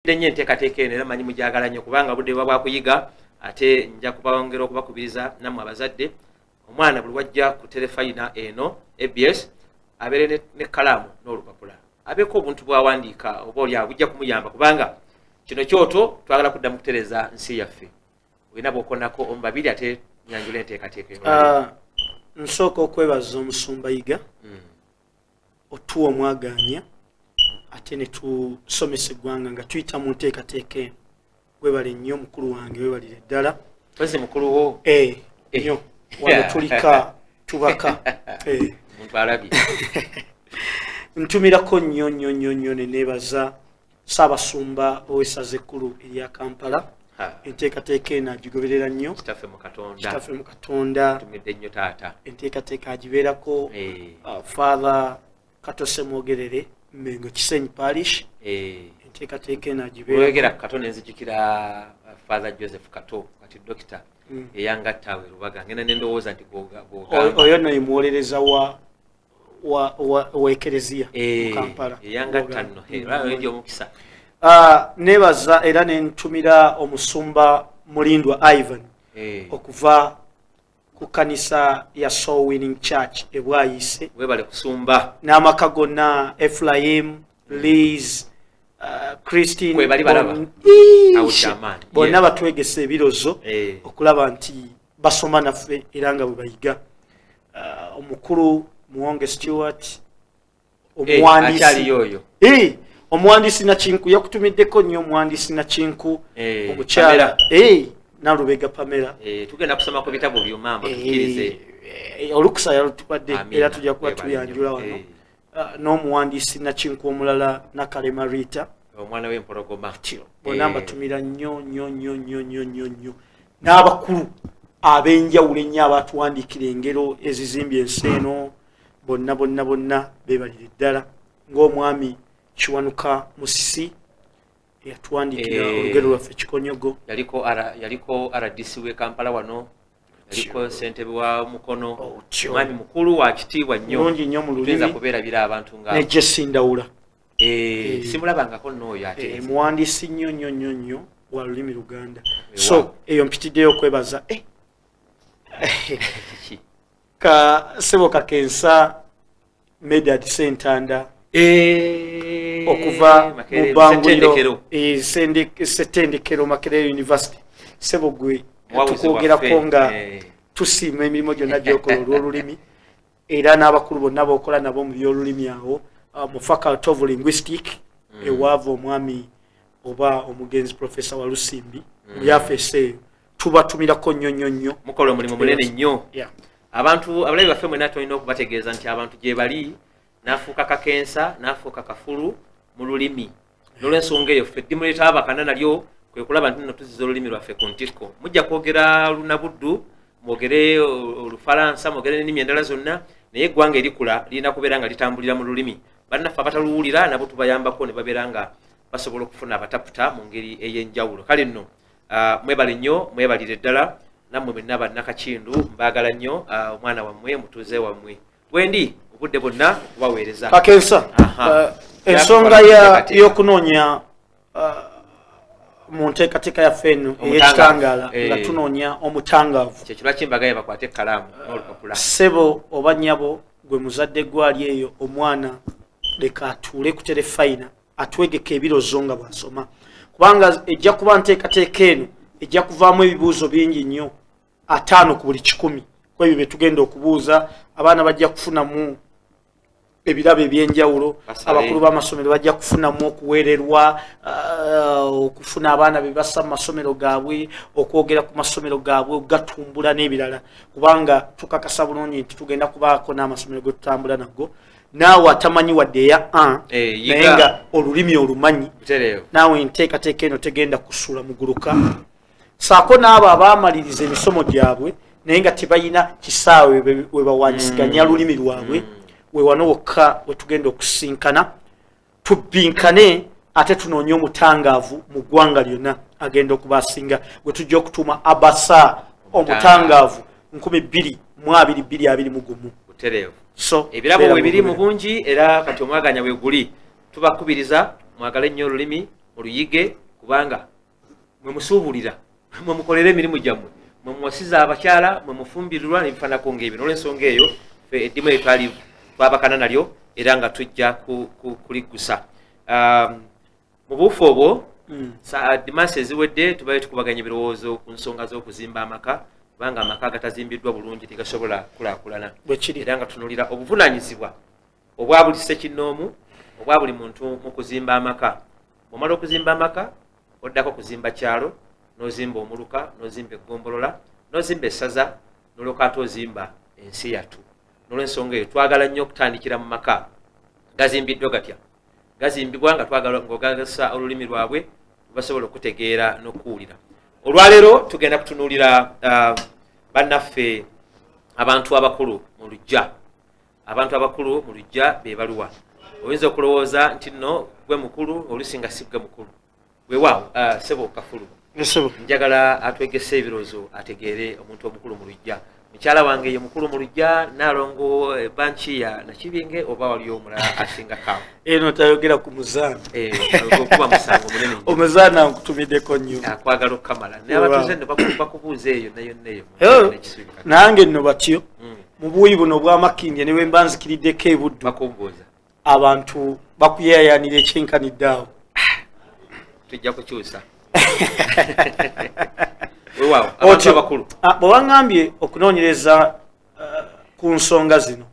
Denye enteekateeka eno era manyi mujagala nnyo kubanga budde bwa kuyiga ate nja kubawongera okubakubiriza nammwe abazadde omwana buli wajja ku terefayina eno ABS abeere ne kkalaamu n'olupapula abeeko obuntu bwawandiika oba oli abujja kumuyamba kubanga kino kyoto twagala kudda mu kutereza nsi yaffe olina bw'okonako omu babiri ate nyanjula enteekateeka eno. Nsooka okwebaza omusumba Yiga otuwa omwaganya ate ne tusomesa eggwanga nga tuyita mu nteekateeka eno. Webale nnyo mukulu wange, webalire ddala. Wezi mukulu wo? Nnyo. Wano tulika tubaka. Muntu alabye. Ntumirako nnyo ne neebaza Ssaabasumba ow'essaza ekkulu erya Kampala. Enteekateeka eno agigoberera nnyo. Kitaffe mu Katonda. Kitaffe mu Katonda. Tumidde nnyo taata. Enteekateeka agibeerako Father Katose Mwogerere Mengo Kisenyi Parish. Enteekateeka eno agibeerako. Wegera Katonda enzijukira Father Joseph Kato kati dokita eyangattawe Lubaga ngenda nendowooza nti oyo no yemuwolereza wa Ekereziya mu Kampala. Eyangatta nno ndi omukisa. Nebaza era nentumira omusumba Mulindwa Ivan okuva ku kanisa ya Soul Winning Church ebwayise. Webale kusumba. N'amaka gonna Ephraim, Liz, Christine. Kwebali balaba. Bonna batwegese ebirozo okulaba nti basoma naffe era nga bwe bayiga. Omukulu Muwonge Stewart omuwandiisi. Akyali yoyo. Omuwandiisi Nakinku yakutumiddeko nnyo omuwandiisi Nakinku omukyala Nalubega Pamela. Tugenda kusoma ku bitabo by'omamba tukirize. Olukusa yalutupadde era tujja kuba tuyanjula wano. N'omuwandiisi Nakinku omulala Nakalema Rita. Omwana w'empologoma. Bonna mbatumira nnyo. N'abakulu ab'enjawulo ennyo abatuwandiikira engero ezizimbye ensi eno bonna beebalire ddala ng'omwami Kiwanuka Musisi yatuwandiikira olugero lwaffe Kikonyogo. Yaliko RDC w'e Kampala wano. Yaliko ssentebe wa Mukono. Mwami mukulu wa kitiibwa nnyo. Mulungi nnyo mu lulimi. Tuyinza kubeerabira abantu nga. Ne Jesse Ndawula. Simulabangako n'oyo ate. Muwandiisi nnyo wa lulimi Luganda. So eyo mpitiddeyo okwebaza. Ka Sebo Kakensa Medad Sentanda. Okuva mu Banguliro Setendekero Makerere University. Sebo gwe tukwogerako nga tusiima emirimu gyonna gy'okola olw'olulimi era n'abakulu bonna b'okola nabo mu by'olulimi awo mu faculty of linguistic ewaava omwami oba omugenzi Professor Walusimbi mu yafeese tubatumirako nnyo. Mukola omulimu munene nnyo. Abantu abalabi baffe mwenna tulina okubategeeza nti abantu gye bali n'afuuka Kakensa n'afuuka Kafulu mu lulimi. N'olw'ensonga eyo ffe eddimu ly'etabakana nalyo kwe kulaba nti nno tuziza olulimi lwaffe ku ntikko. Mujja kwogera Lunabuddu, mwogere Olufalansa, mwogere n'ennimi endala zonna, naye eggwanga erikula lirina kubeera nga litambulira mu lulimi. Bannaffe abataluwulira nabo tubayambako ne babeera nga basobola okufuna abataputa mu ngeri ey'enjawulo. Kale nno mwebale nnyo, mwebalire ddala, nammwe mwenna bannakakindu mbaagala nnyo, omwana wammwe mutuuze wammwe. Bwendi obudde bwonna okubaweereza. Kakensa, ensonga y'okunoonya mu nteekateeka yaffe eno ey'ekitangaala nga tunoonya omutangaavu. Kyekyo lwaki mbagaye bakwate ekkalaamu n'olupapula. Ssebo oba nnyabo gwe muzadde gwali eyo omwana leka atuule ku terefayina atwegeka ebirozo nga bw'asoma. Kubanga ejja kuba nteekateeka eno ejja kuvaamu ebibuuzo bingi nnyo 5 ku buli 100 ku ebyo bye tugenda okubuuza. Abaana bajja kufunamu ebirabo ebyenjawulo, abakulu b'amasomero bajja kufunamu okuweererwa, okufuna abaana be bassa mu masomero gaabwe, okwogera ku masomero gaabwe, okugatumbula n'ebirala. Kubanga tukakasa bulungi nti tugenda kubaako n'amasomero ge tutambula nago. Naawe atamanyi wadde eya naye nga olulimi olumanyi, naawe enteekateeka eno tegenda kusula muguluka. Saako n'abo abaamaliriza emisomo gyabwe naye nga tebalina kisaawe we bawanyisiganya lulimi lwabwe. We wano wokka we tugenda okusinkana tubbinkane ate tunoonye omutangaavu mu ggwanga lyonna agenda okubasinga gwe tujja okutuuma Abasa omutangaavu 2022. So ebirabo we biri mu bungi era kati omwaganya we guli tubakubiriza mwagale nnyo olulimi oluyige kubanga mwe musuubulira mwe mukolera emirimu gyammwe mwe muwasiza abakyala mwe mufumbirirwa nebifaanako ng'ebyo n'olwensonga eyo fe eddimu eyo twabakana nalyo era nga tujja kuliggusa mu buufu obwo dimansi eziwedde tubaye tukubaganya ebirowoozo ku nsonga z'okuzimba amaka kubanga amaka agatazimbiddwa bulungi tegasobola kulaakulana era nga tunulira obuvunaanyizibwa obwa buli ssekinnoomu obwa buli muntu mu kuzimba amaka. Bw'omala okuzimba amaka oddako kuzimba kyalo n'ozimba omuluka n'ozimba eggombolola n'ozimba essaza n'olyoka ate ozimba ensi yattu. N'olwensonga eyo twagala nnyo okutandikira mu maka gazimbiddwa gatya gazimbibwa nga twagala ng'ogagasa olulimi lwabwe basobola okutegeera n'okuwulira. Olwaleero tugenda kutunuulira bannaffe abantu abakulu mu luggya. Abantu abakulu mu luggya be baluwa. Oyinza okulowooza nti nno gwe mukulu olusinga si gwe mukulu weewaawo Ssebo Kafulu njagala atwegese ebirowoozo ategeere omuntu omukulu mu luggya. Mukyala wange ye mukulu mu luggya Naalongo banki ya Nakibinge oba waliyo omulala asinga kawo eno tayogera ku muzaana okuba musango munene omuzaana nkutumiddeko nnyo akwagala okukamala naye abatuuze nno bakubuuza eyo neyo nange nno batyo mu buuyi buno obw'amakindye ne bwe mba nzikiriddeko ebuddu bakubuuza abantu bakuyayayanira ekyenkanidde awo tujja kukyusa weewaawo abantu abakulu bwe waŋŋambye okunoonyereza ku nsonga zino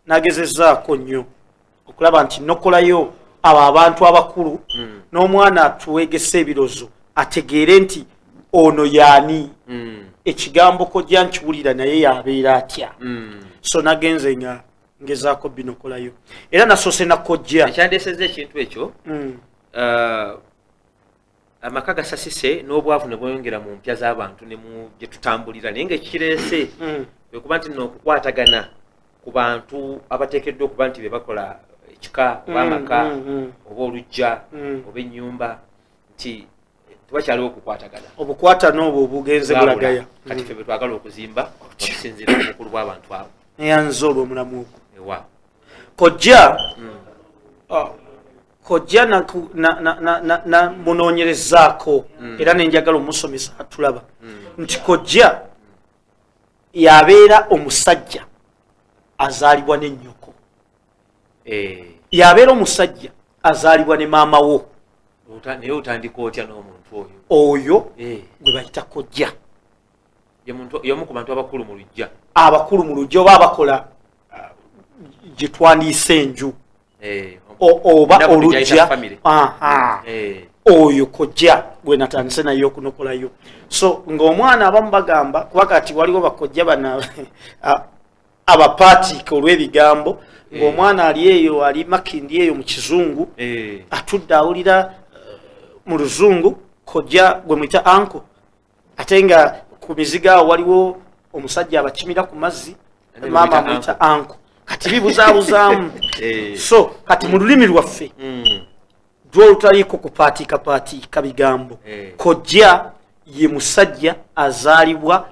nagezezaako nnyo okulaba nti nokolayo abo abantu abakulu n'omwana atuwegesa ebirozo ategeere nti ono yaani ekigambo kojja nkiwulira naye yabeera atya so nagenze nga ngezaako binokolayo era nasoose nakojja ekyandeeseza ekintu ekyo amaka gasasise n'obwavu ne bweyongera mu mpya z'abantu ne mu gye tutambulira naye ngaekikireese kwekuba nti n'okukwatagana ku bantu abateekeddwa okuba nti be bakola ekika oba amaka oba oluggya oba ennyumba nti tebakyaliwo okukwatagana obukwatano obwo obugenze bulagaya kati ffe bwe twagala okuzimba okusinziira ku bukulu bw'abantu abo neyanze olw'omulamu ogwo ewa kojja na munoonyerezaako era nenjagala omusomesa atulaba nti kojja yabeera omusajja azaalibwa n'ennyoko yabeera omusajja azaalibwa ne maama wo naye otandika otya n'omuntu oyo gwe bayita kojja y'omu ku bantu abakulu mu luggya abakulu mu luggya oba abakola gye twandiise enju oba oluggya oyo kojja gwe natandise naye okunokolayo so ng'omwana abamu bagamba kuba kati waliwo bakojja bana abapaatiika olw'ebigambo ng'omwana ali eyo ali makindi eyo mu kizungu atudde awulira mu luzungu kojja gwe mwita anko ate nga ku mizigo awo waliwo omusajja abakimira ku mazzi maama mwita anko kati bibuzaabuzaamu so kati mu lulimi lwaffe lwolutaliiko kupaatiikapatiika bigambo kojja ye musajja azaalibwa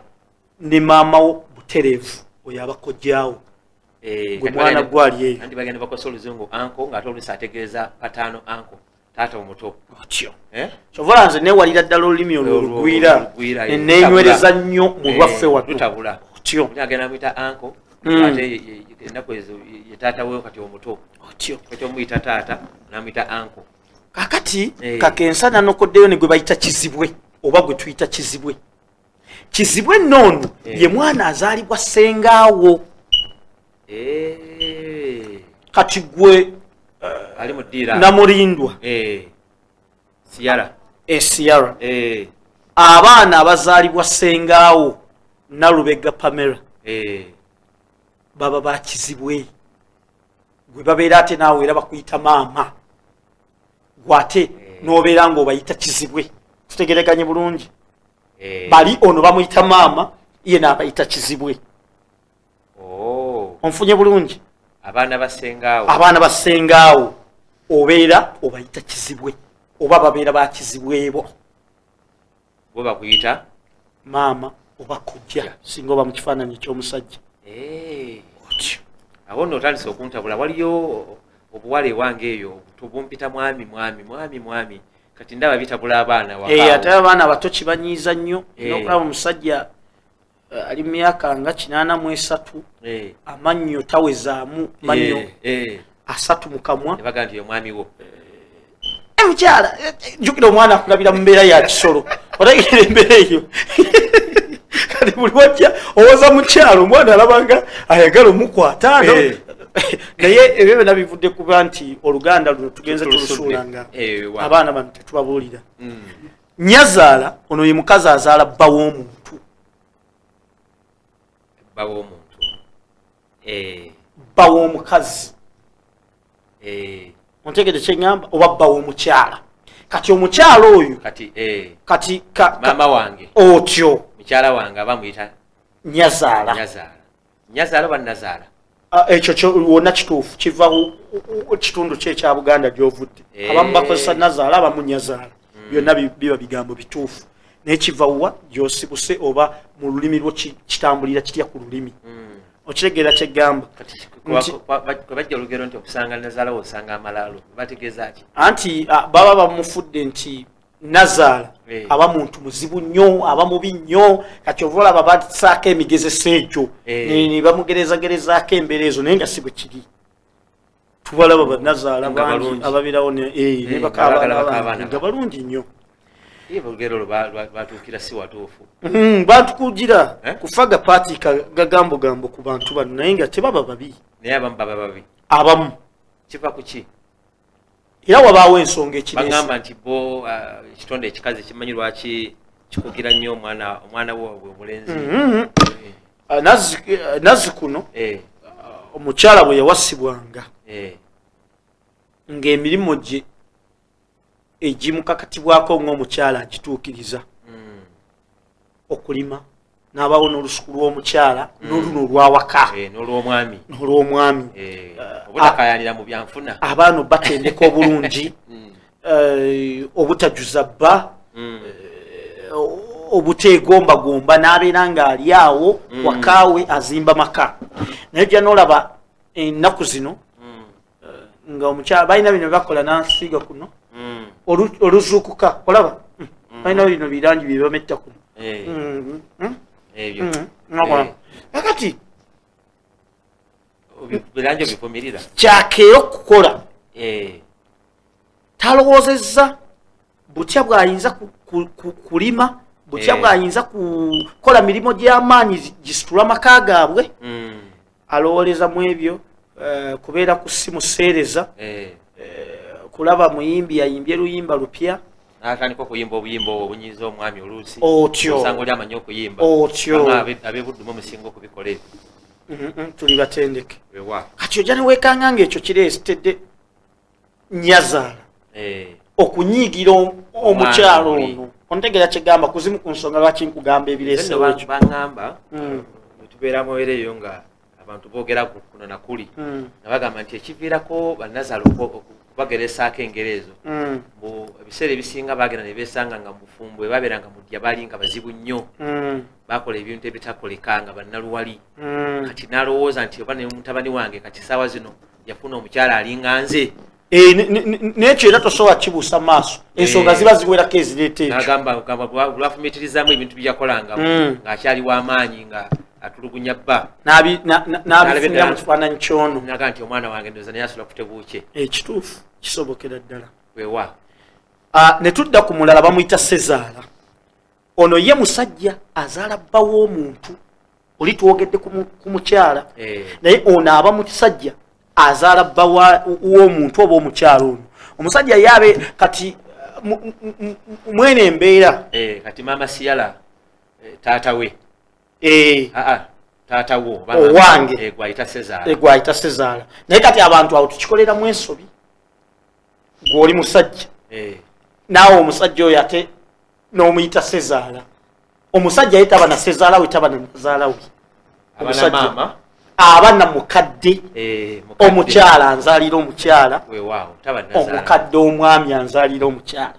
ne maama wo butereevu oyo aba kojjaawo gwe mwana gwali eyo anti bagenda bakosa oluzungu anko ng'ate oluusi ategeeza pataano anko taata omuto otyo kyova nze neewalira ddala olulimi olwo olugwira nenywereza nnyo mu lwaffe watu lutabula otyo agenda mwita anko ate ennaku ezo ye taata we kati omuto otyo ekyomuyita taata namuyita anko kakati kakensana nokoddeyo ne gwe bayita kizibwe oba gwe tuyita kizibwe kizibwe noono ye mwana azaalibwa sengaawo kati gwe ali mu ddiira namulindwa siyara siyara abaana abazaalibwa sengaawo Nalubega Pamela baba bakizibwe gwe babeera ate naawe era bakuyita maama gwate n'obeera ng'obayita kizibwe tutegereganye bulungi bali ono bamuyita maama ye n'abayita kizibwe onfunye bulungi abaana basengaawo obeera obayita kizibwe oba babeera bakizibwebo bo bakuyita maama oba kojja singa oba mu kifaananyi eky'omusajja otyo awo nno otandise okuntabula waliyo obuwala ewange eyo tubumpita mwami kati ndaba bitabula abaana wakawo ate abaana abato kibanyiiza nnyo n'okulaba omusajja ali mu myaka nga 83 amannyo tawezaamu mannyo 3 mu kamwa nebaga nti omwami wo mukyala njukira omwana akugabira mu mbeera ya kisolo otegera embeera eyo kati buli wajja owoza mukyalo omwana alabanga ayagala omukwata naye ebyo byonna bivudde kuba nti oluganda luno tugenze tulusuulanga abaana bano tetubabuulira nnyazaala ono ye mukazi azaala bba w'omuntu bba w'omukazi ontegede kyeŋŋamba oba bba w'omukyala kati omukyala oyo kati maama wange otyo mukyala wange aba muyita nyazaala oba nazaala ekyo wonna kituufu kiva kitundu kyekya Buganda gy'ovudde abamu bakozesa nazaala abamu nyazaala byonna biba bigambo bituufu naye kiva wa gy'osibuse oba mu lulimi lwo kitambulira kitya ku lulimi okitegeera kyeggamba bajja olugero nti okusanga nazaala wosanga amalaalo bategeeza ki anti baba bamufudde nti nazaala aba muntu muzibu nnyo aba mubi nnyo kati ova olaba basaako emigezeso egyo ne bamugerezagerezaako embeera ezo naye nga si bwe kiri tubalaba banazaala bangi ababirawo nga balungi nnyo olugero olwo batuukira si watuufu batukugira kufaga paati gagambogambo ku bantu bano naye nga tebaba babi naye abamu baba babi abamu kiva ku ki era wabaawo ensonga ekireesi bagamba nti bo ekitonde ekikazi kimanyi lwaki kikugira nnyo omwana woobwe omulenzi nazzi kuno omukyala bwe yawasibwanga ng'emirimu gye egimukakatibwako ng'omukyala agituukiriza okulima n'abawo n'olusuku lw'omukyala n'oluno olwawaka n'olw'omwami obutakayanira mu byanfuna abaana batendeka obulungi obutajuza bba obuteegombagomba n'abeera ng'ali awo wakaawe azimba maka naye gya n'olaba ennaku zino nga omukyala balina bino bakola nansiiga kuno oluzuukuka olaba balina bino birangi byebametta kuno akati kyakeera okukola talowoozezza butya bw'ayinza kulima butya bw'ayinza kukola mirimu gy'amaanyi gisitula amaka gaabwe alowooleza mu ebyo kubeera ku simu seereza kulaba muyimbi yayimbye luyimba lupya n'atandika okuyimba obuyimba obwo obunyiiza omwami oluusi otyo osanga oli amanyi okuyimba otyo ab'ebuddumu musinga okubikola ebyo tuli batendeke kati ojja neweekanga ng'ekyo kireesitedde nnyazaala okunyiigira omukyalo ono ontegeera kyegamba kuzimu ku nsonga lwaki nkugamba ebireesewo ekyo baŋŋamba tubeera mubeereyo nga abantu boogera kuno nakuli nga bagamba nti ekiviirako bannazaala okubageresaako engero ezo mbu ebiseera ebisinga bagenda ne beesanga nga mufumbo bwe babeera nga mudya baali nga bazibu nnyo bakola ebintu ebitakoleka nga bannaluwali kati n'alowooza nti oba ne mutabani wange kati saawa zino yafuna omukyala alinga nze nekyo era tosobola kibuusa maaso ensonga ziba ziwerako ezireeta ekyo lwafumiitirizaamu ebintu byakolangamu ng'akyali w'amaanyi nga atulugunya bba n'abifunira mu kifaananyi kyono naga nti omwana wange ndoza naye asobola kutebuuke ekituufu kisobokera ddala wewa ne tudda ku mulala bamuyita Sezaala ono ye musajja azaala bba w'omuntu oli twogedde ku mukyala naye ono aba musajja azaala bba w'omuntu oba omukyala ono omusajja yaabe kati mwene embeera kati maama Siyala taata we taata wo owange gwayita Sezaala naye kati abantu awo tukikoleramu ensobi gw'oli musajja naawe omusajja oyo ate n'omuyita Sezaala omusajja ye taba na Sezaala we taba na nazaala we omusajja aba na mukadde omukyala anzaalira omukyala omukadde omwami anzaalira omukyala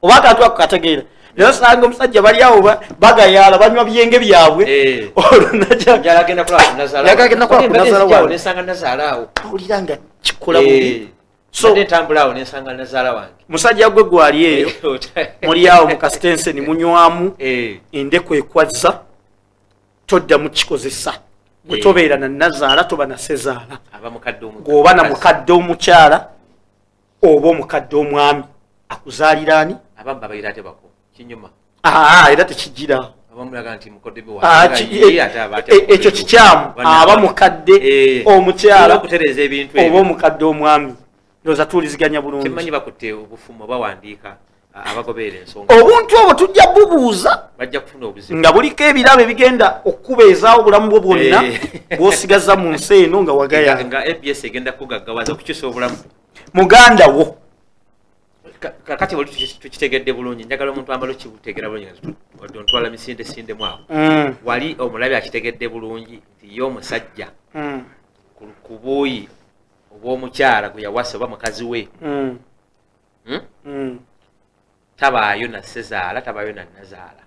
oba akantu ako kategeera naye osanga omusajja bali awo bagayaala banywa byenge byabwe olunajagenda kulaba kunazaala owulira nga kikola bubi so ntambula awo nensanga nazaala wange musajja gwe gwali eyo muri awo mu kasitense ni munywamu endeku ekwaza todda mu kikozesa bwe tobeera na nazaala toba na sezaala gwoba na mukadde omukyala oba omukadde omwami akuzaalira ani abamu babayira ate bako kinyuma era tekigira abamulaga nti mukodebe ekyo kikyamu aba mukadde omukyala okutereza ebintu oba omukadde omwami ndoza tuuliziganya bulungi kimanyi bakutte obufumo bawandiika abagoberera ensonga obuntu obwo tujja bubuuza bajja kufuna obuzibu nga buliko ebirabo ebigenda okukubeezaawo obulamu bwo bwonna bw'osigaza mu nsi eno nga wagaya nga ABS egenda kugaggawaza okukyusa obulamu muganda wo kakati oli tukitegedde bulungi njagala omuntu amala okibuteegera bulungi ontwala misindesindemu awo wali omulabi akitegedde bulungi nti ye omusajja ku buuyi obw'omukyala gwe yawasa oba mukazi we tabaayo na sezaala tabaayo na nazaala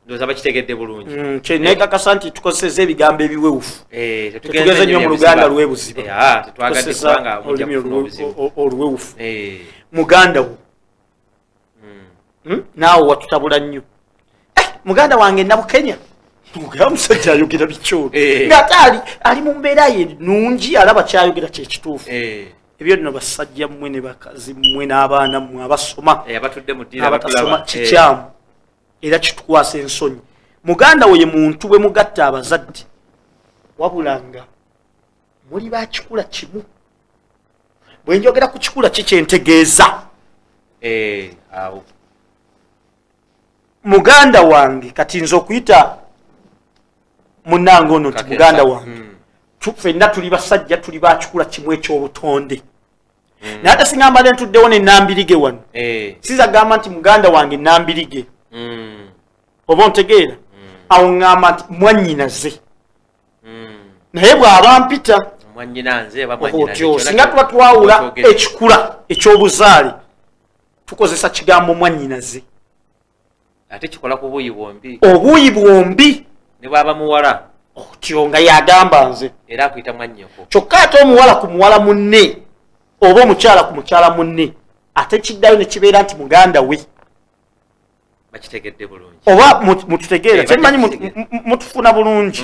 ndowooza bakitegedde bulungi kyenekakasa nti tukozeseza ebigambo ebiwewufu tetugeze nnyo mu luganda lwebuziba tetwagadde kubanga mujja kufuna obuzibu oluwewufu muganda wo naawe watutabula nnyo muganda wange nabukenya nga musajja ayogera bikyolo ngaate ali mu mbeera ye nungi alaba kyayogera kyekituufu ebyo nno basajja mmwe ne bakazi mmwe n'abaana mmwe abasoma abatasoma kikyamu era kitukwasa ensonyi muganda we ye muntu bwe mugatta abazadde wabulanga muli bakikula kimu bwe njogera ku kikula kikyentegeeza awo muganda wange kati nze okuyita munnange ono nti muganda wange ffenna tuli basajja tuli bakikula kimu ekyobutonde naye ate singamba ne ntuddewo nennambirige wano sizagamba nti muganda wange nambirige oba ontegeera awo ŋŋamba nti mwannyinaze naye bw'aba mpita otyo singa tuba twawula ekikula ekyobuzaale tukozesa kigambo mwannyinaze ate kikola ku buuyi bwombi obuuyi bwombi ne bwaba muwala otyo nga yagamba nze era akuyita mwannyoko kyokka ate omuwala ku muwala munne oba omukyala ku mukyala munne ate kiddayo ne kibeera nti muganda we bakitegedde bulungi oba mututegeera kyemanyi mutufuna bulungi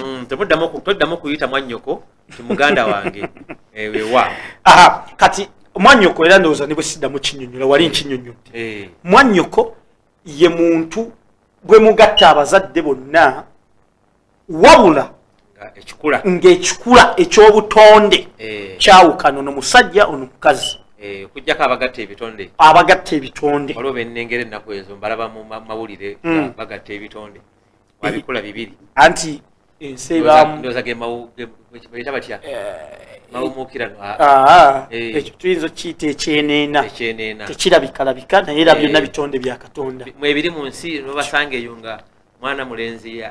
toddamu kuyita mwannyoko nti muganda wange wewa kati mwannyoko era ndowooza ne bwe siddamu kinyonnyola wali nkinyonnyodde mwannyoko ye muntu bwe mugatta abazadde bonna wabula ng'ekikula ekyobutonde kyawukana ono musajja ono mukazi okujjako abagatta ebitonde waliwo bennengera ennaku ezo mbalaba mu mawulire bagatta ebitonde wabikula bibiri anti ensi ebamu ndowooza bayita batya mawumuukirano ekyo tuyinza okiyita ekyeneena tekirabikalabika naye era byonna bitonde bya katonda mwebiri mu nsi nobasanga eyo nga mwana mulenzi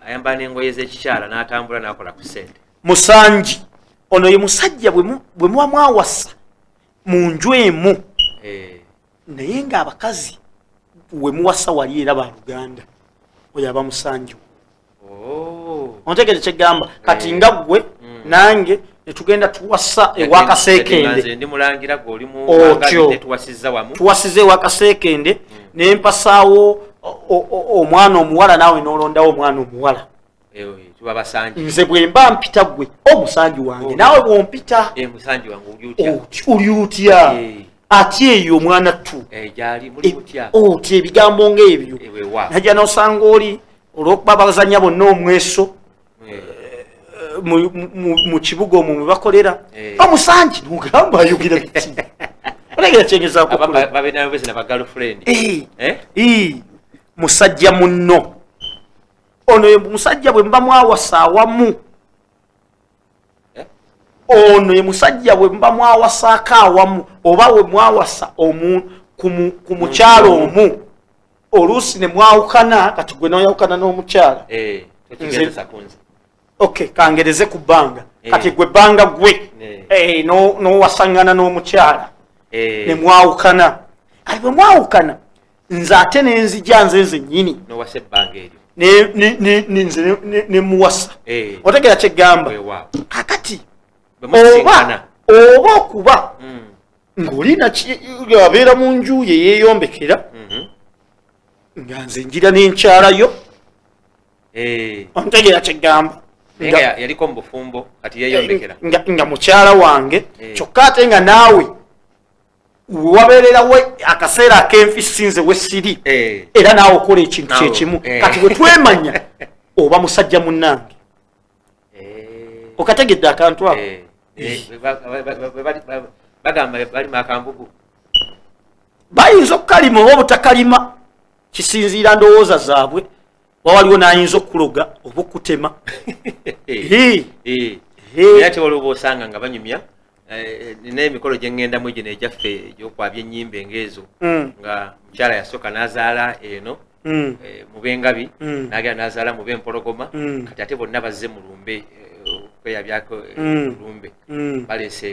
ayambala n'engoye z'ekikyala n'atambula n'akola ku ssente musanji ono ye musajja bwe muba mwawasa mu nju emu naye ng'abakazi we muwasa wali era baluganda oyo aba musanji ontegere kyegamba kati nga ggwe nange netugenda tuwasa ewakaseekende otyo tuwasiza ewakaseekende nempasaawo omwana omuwala naawe nolondawo omwana omuwala nze bwe mba mpita gwe omusanji wange naawe bwompita oli otya ati eyo omwana ttu otya ebigambo ngaebyo najja nosanga oli olwokuba bazanya bonna omweso mu kibuga omwo mwe bakolera omusanji nogamba ayogera biti olegera kyengezaako musajja munno ono musajja bwe mba mwawasa awamu ono ye musajja bwe mba mwawasaako awamu oba we mwawasa ku mukyalo omu oluusi ne mwawukana kati gwe noyawukana n'omukyala okay kangereze ku bbanga kati gwe bbanga gwe n'owasangana n'omukyala ne mwawukana kati bwe mwawukana nze ate nenzija nze nnyini nze ne muwasa otegera kyegamba kakati oba okuba ng'olina abeera mu nju ye yeeyombekera nga nze njira n'enkyalayo ontegeera kyegamba yaliko mu bufumbo kati yeeyombekera nga mukyala wange kyokka ate nga naawe wabeererawo akaseera ak'enfisinze we siri era naawe okola ekintu kyekimu kati bwe twemanya oba musajja munnange okategedde akantu ako bagamba balima akambugu bayinza okukalima oba obutakalima kisinziira ndowooza zaabwe wawaliwo n'ayinza okukuloga oba okutema ate waliwo osanga nga banyumya n'emikolo gye ŋŋendamu egyo egyaffe egyokwabya ennyimba engeezo nga mukyala yasooka n'azaala eno mu b'engabi n'agenda n'azaala mu b'empologoma kati ate bonna bazze mu lumbe okweyabyako lumbe baleese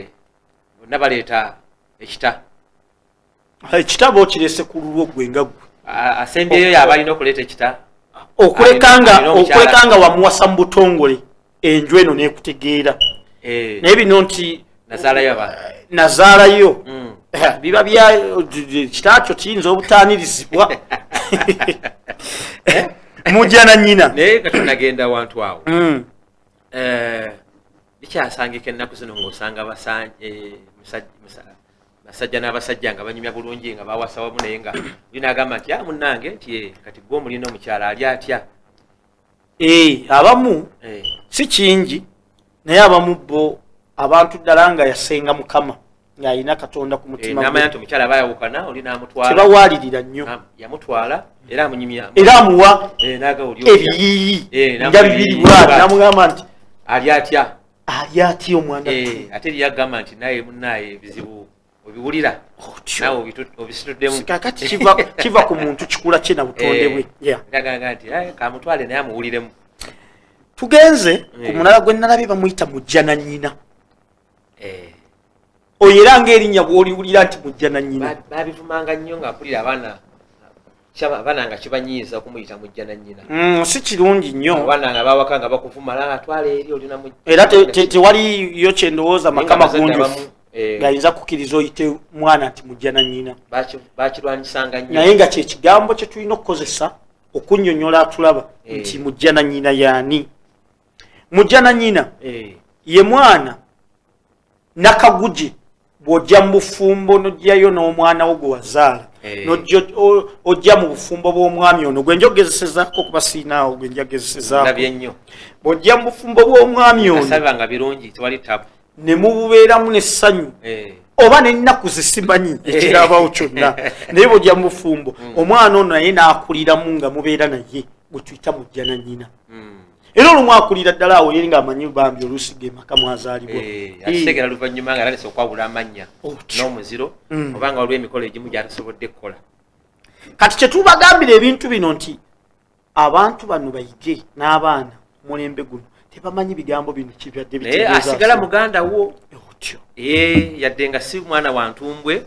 bonna baleeta ekita ekitabo okirese ku lulwo gwe nga gwe asembyeyo yaba alina okuleeta ekita okulekanga wamuwasa mu butongole enju eno n'ekutegeera naye bino nti nazaalayo biba bya kitakyo kiyinza obutaanirizibwa mujja na nnyina naye katonagenda wantu awo bikyasangika ennaku zino ng'osanga basajja n'abasajja nga banyumya bulungi nga bawasa wamu naye nga linagamba nti munnange nti kati gwe omulina omukyala ali atya abamu si kingi naye abamu bo abantu ddala nga yasenga mukama ng'alina katonda ku mutima namanya nti omukyala bayawukana oli n'amutwala tebawaalirira nnyo yamutwala era amunyumya era amuwa ebiyiyi nga bibiri bwati namugamba nti ali atya omwana ate lyagamba nti naye munnaye ebizibu obiwulira nawe obisituddemu kakati kiva ku muntu kikula kye na butonde bwe agamba nti kamutwale naye amuwuliremu tugenze ku mulala gwe nalabye bamuyita mujja na nnyina oyo era ng'erinnya bw'oliwulira nti mujja na nnyina babivumanga nnyo nga mpulira abaana nga kibanyiiza okumuyita mujja na nnyina si kirungi nnyo abaana nga bawaka nga bakuvuma twala eri olina era tewaliyo kyendowooza makama gunjufu ng'ayinza kukkiriza oyite mwana nti mujja na nnyina bakirwanyisanga nnyo naye nga kyekigambo kye tulina okukozesa okunnyonnyola atulaba nti mujja na nnyina yaani mujja na nnyina ye mwana nakaguje bw'ojja mu bufumbo n'ojjayo n'omwana wo gwe wazaala ojja mu bufumbo bw'omwami ono gwe njogezesezako kuba siinaawo gwe njagezesezaako bw'ojja mu bufumbo bw'omwami ono ne mububeeramu n'essanyu oba n'ennaku zisimanyi ekiraabawo kyonna naye bw'ojja mu bufumbo omwana ono naye n'akuliramu nga mubeera naye gwe tuyita mujja na nnyina era olumwakulira ddala awo yeri ng'amanyi bambi oluusi ge maka mwazaalibwa akitegera luvannyuma nga alese okwawula amannya n'omuziro obanga waliwo emikolo egimu gyatasobodde kukola kati kyetubagambira ebintu bino nti abantu bano bayige n'abaana mulembe guno tebamanyi bigambo bino kibyadde naye asigala muganda wo yadde nga si mwana wa ntumbwe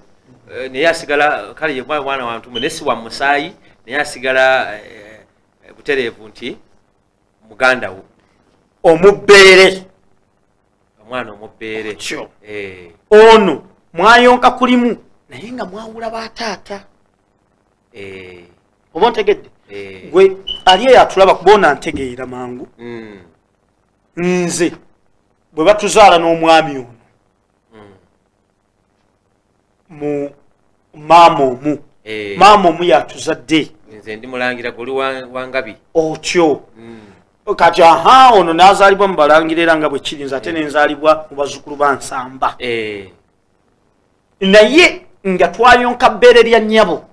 naye asigala kale ye mwana wa ntumbwe naye si wa musaayi naye asigala butereevu nti muganda wo omubbeere omwana omubbeere ono mwayonka kulimu naye nga mwawula bataata oba ntegedde gwe ali eyo atulaba kubona ntegeera mangu nze bwe batuzaala n'omwami ono mu maama omu maama omu yatuzadde nze ndi mulangira guli wangabi otyo kati ono n'azaalibwa mu balangira era nga bwe kirinza ate nenzaalibwa mu bazzukulu ba Nsamba naye nga twayonka bbeere lya nnyabo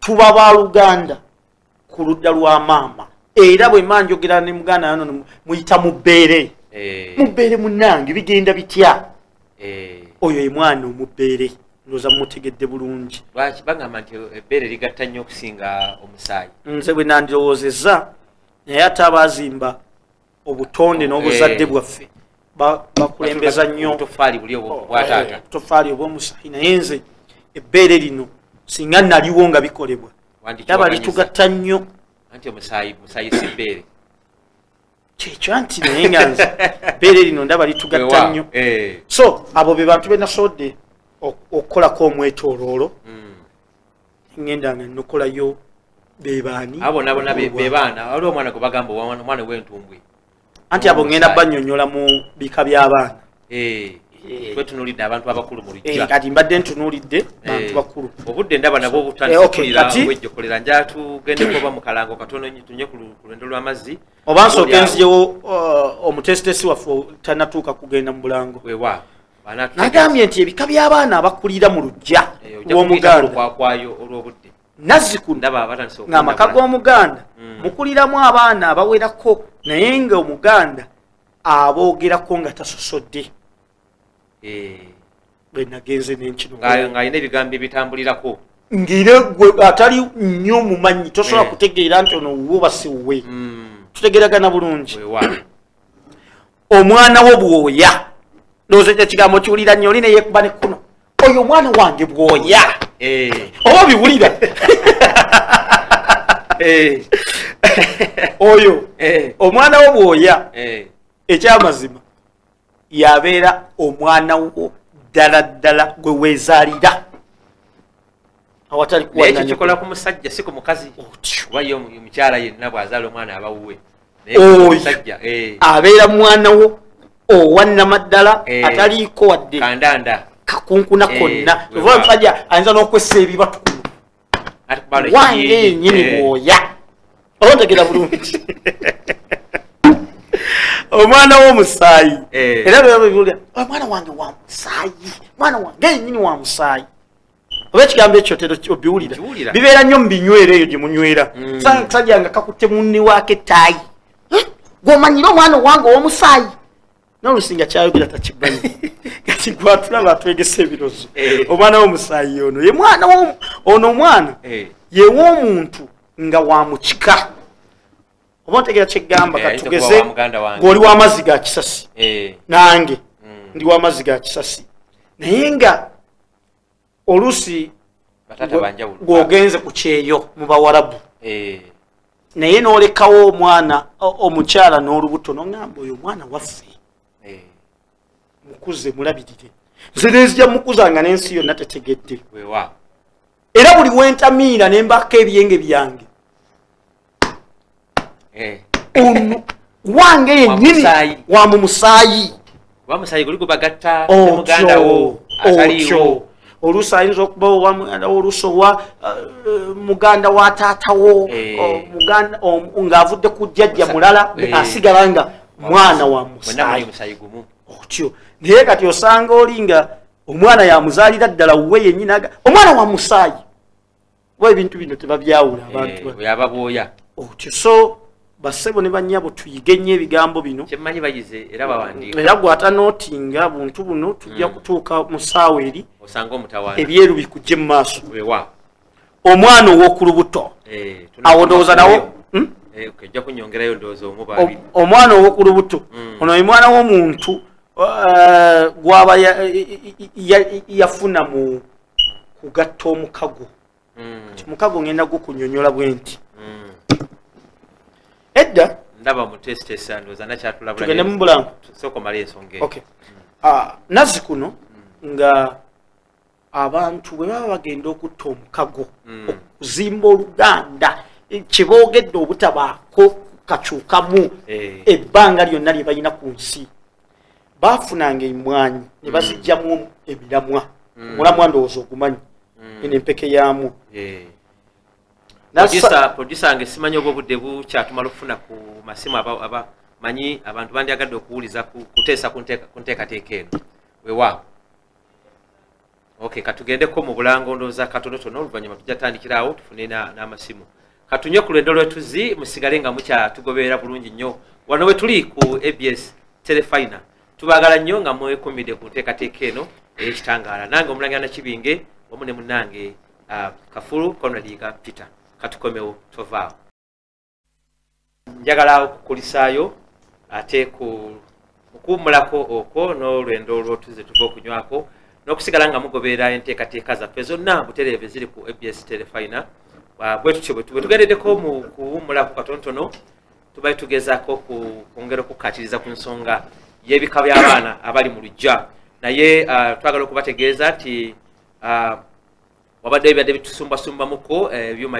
tuba baluganda ku ludda lwa maama era bwe manjogera ne muganda ono muyita mubbeere mubbeere munnange bigenda bitya oyo ye mwana omubbeere ndowooza mumutegedde bulungi lwaki bagamba nti ebbeere ligatta nnyo okusinga omusaayi nze bwe nandirowoozezza naye ate abaazimba obutonde n'obuzadde bwaffe bakulembeza nnyo obutofaali obw'omusaayi naye nze ebbeere lino singa naliwo nga bikolebwa daba litugatta nnyo anti omusaayi si bbeere kyekyo anti naye nga nze bbeere lino ndaba litugatta nnyo so abo be bantu be nasodde okolako omwetooloolo ngenda nga nokolayo bebaani abo nabona bebaana waliwo omwana gwe bagamba omwana w'entumbwe anti abo ngenda bannyonnyola mu bika by'abaana twetunuulidde abantu abakulu mu lujja kati mbadde ntunuulidde bantu bakulu obudde ndaba nabwo obutandikira wejjokolera njala tugendeko oba mu kalango katono tunye ku lwendo lw'amazzi oba nsooka enziyewo omutesitesi waffe tannatuuka kugenda mu bulango wewa nagambye nti ebika by'abaana abakulira mu lujja lw'omuganda olw'obudde nazzikuno ng'amaka g'omuganda mukuliramu abaana abawerako naye nga omuganda aboogerako nga tasosodde bwe nagenze n'enkino ng'alina ebigambo ebitambulirako ngire gwe atali nnyo mumanyi tosobola kutegeera nti ono wuba si wuwe tutegeragana bulungi omwana wo bwoya ndowooza ekyo ekigambo kiwulira nnyo oli neyekuba ne kuno oyo omwana wange bwoya oba biwulira oyo omwana wo bwoya ekyamazima yabeera omwana wo ddala ddala gwe weezaalira awatali kuwaekyo kikola ku musajja si ku mukazi oba ye omukyala yenna bw'azaala omwana abawuwe musajja abeera mwana wo owannamaddala ataliiko wadde kandanda kakunkuna konna ova omusajja ayinza n'okwessa ebibatukumu wange yennyini bwoya oba ntegera bulungi omwana w'omusaayi era bwebulira omwana wange wa musaayi mwana wange yennyini wa musaayi oba ekigambo ekyo obiwulira bibeera nnyo mu binywero eyo gye munywera sajja nga kakutte munne waake ettaayi gw'omanyire omwana owange ow'omusaayi n'olusinga kyayogera takimanyi kati gwatulaba atwegesa ebirozo omwana w'omusaayi ono ye mwana ono omwana yew'omuntu nga wa mu kika oba ntegera kyeggamba katugeze ng'oli w'amazzi ga kisasi nange ndi w'amazzi ga kisasi naye nga oluusi gw'ogenze ku kyeyo mu bawarabu naye n'olekawo omwana omukyala n'olubuto n'oŋŋamba oyo omwana waffe mukuze mulabirire nze nenzija mukuza nga n'ensi yonna tetegedde era buli wentamiira ne mbaka ebyenge byange ono wange yennyini wa mu musaayi otyo oluusi ayinza okuba owa muganda wo oluusi owa muganda wa taatawo ng'avudde ku jjajja mulala asigala nga mwana wa musaayi otyo naye kati osanga oli nga omwana yamuzaalira ddala wuwe yennyini omwana wa musaayi oba ebintu bino tebabyawula abantu yaba bwoya otyo so bassebo ne bannyabo tuyige nnyo ebigambo bino kyemmanyi bayize era bawandiika era gw'atanootinga buntu buno tujja kutuuka mu ssaawa eri osanga omutawaana ebyeru bikujje mu maaso omwana ow'oku lubuto awo ndowooza nawo ojja kunyongerayo ndowooza omu babiri omwana ow'oku lubuto ono ye mwana w'omuntu gw'aba yafuna mu kugatta omukago kati mukago ngenda gukunyonyola bwe nti edda ndaba mu test esandoza nakyatulabula tugende mu bulango soko mali ensonga okay nazi kuno nga abantu bwe baba bagenda okutta omukago okuzimba oluganda kyeboogedde obutabaako kakyukamu ebbanga lyonna lye balina ku nsi baafunanga emmwanyi ne bazijjamu emiramwa omulamwa ndowooza ogumanyi n'empeke yaamu producer nge simanyi obwo obudde bukyatumala okufuna ku masimu abamanyi abantu bandyagadde okuwuliza kuteesa ku nteekateeka eno weewaawo okay katugendeko mu bulango ndowooza katonotono oluvannyuma tujja tandikiraawo tufune n'amasimu katunywe ku lwendo lwetuzi musigale nga mukyatugoberera bulungi nnyo wano we tuli ku ABS Telefina tubaagala nnyo nga mwekumidde ku nteekateeka eno ey'ekitangaala nange omulangira Nakibinge wamu ne munnange Kafulu Conrad Peter katukomewo tovaawo njagala okukulisaayo ate okuwummulako okwo n'olwendo olwotuze tuva okunywako n'okusigala nga mugoberera enteekateeka zaffe zonna butereeve ziri ku ABS Telefina bwe tutyo bwe tugendeddeko mu kuwummulako katonotono tubaye tugezaako kwongera okukkatiriza ku nsonga y'ebika by'abaana abali mu luggya naye twagala okubategeeza nti wabadde ebyadde bitusumbasumbamuko ebyuma